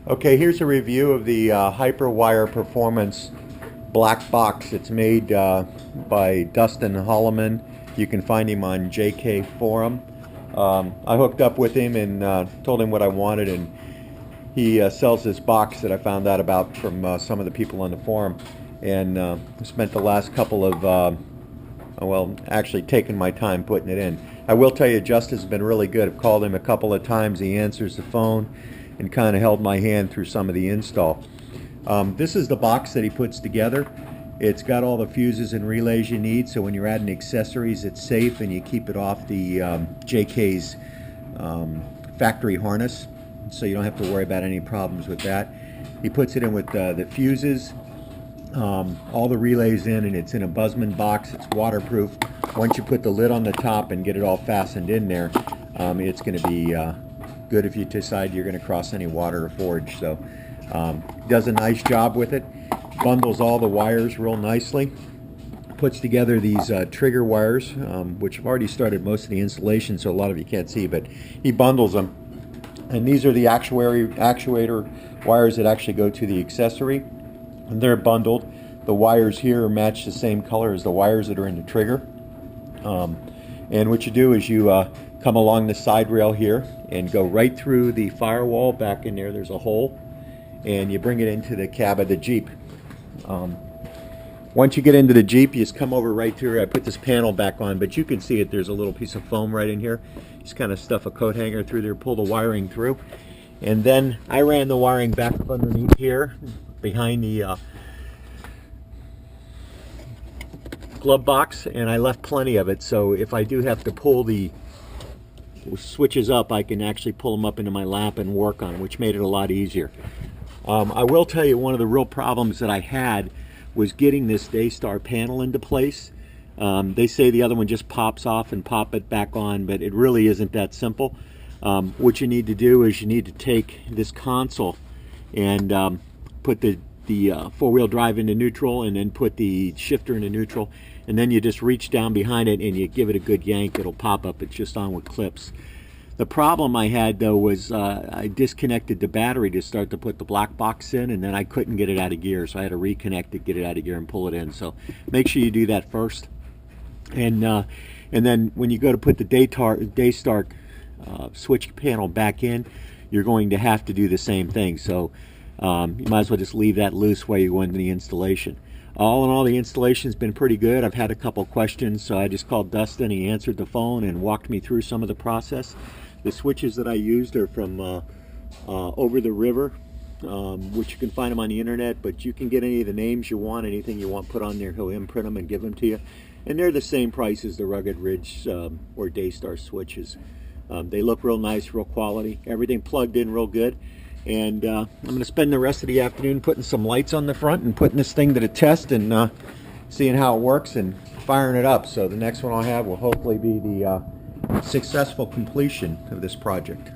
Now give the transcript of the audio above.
Okay, here's a review of the Hyperwire Performance black box. It's made by Dustin Holloman. You can find him on JK Forum. I hooked up with him and told him what I wanted, and he sells this box that I found out about from some of the people on the forum, and spent the last couple of well, actually taking my time putting it in. I will tell you, Justice has been really good. I've called him a couple of times. He answers the phone and kind of held my hand through some of the install. This is the box that he puts together. It's got all the fuses and relays you need, so when you're adding accessories, it's safe and you keep it off the JK's factory harness, so you don't have to worry about any problems with that. He puts it in with the fuses, all the relays in, and it's in a Buzzman box. It's waterproof. Once you put the lid on the top and get it all fastened in there, it's going to be good if you decide you're going to cross any water or forage. So does a nice job with it. Bundles all the wires real nicely. Puts together these trigger wires, which have already started most of the installation, so a lot of you can't see, but he bundles them. And these are the actuator wires that actually go to the accessory, and they're bundled. The wires here match the same color as the wires that are in the trigger. And what you do is you come along the side rail here and go right through the firewall. Back in there's a hole, and you bring it into the cab of the Jeep. Once you get into the Jeep, you just come over right through. I put this panel back on, but you can see it. There's a little piece of foam right in here. Just kind of stuff a coat hanger through there, pull the wiring through, and then I ran the wiring back up underneath here behind the glove box, and I left plenty of it, so if I do have to pull the switches up, I can actually pull them up into my lap and work on, which made it a lot easier. I will tell you, one of the real problems that I had was getting this Daystar panel into place. They say the other one just pops off and pop it back on, but it really isn't that simple. What you need to do is you need to take this console and put the four-wheel drive into neutral, and then put the shifter into neutral, and then you just reach down behind it and you give it a good yank. It'll pop up. It's just on with clips. The problem I had, though, was I disconnected the battery to start to put the black box in, and then I couldn't get it out of gear, so I had to reconnect it, get it out of gear, and pull it in. So make sure you do that first. And then when you go to put the Daystar switch panel back in, you're going to have to do the same thing. So you might as well just leave that loose while you go into the installation. All in all, the installation's been pretty good. I've had a couple questions, so I just called Dustin. He answered the phone and walked me through some of the process. The switches that I used are from Over the River, which you can find them on the internet, but you can get any of the names you want, anything you want put on there, he'll imprint them and give them to you. And they're the same price as the Rugged Ridge or Daystar switches. They look real nice, real quality. Everything plugged in real good. And I'm going to spend the rest of the afternoon putting some lights on the front and putting this thing to the test and seeing how it works and firing it up. So the next one I'll have will hopefully be the successful completion of this project.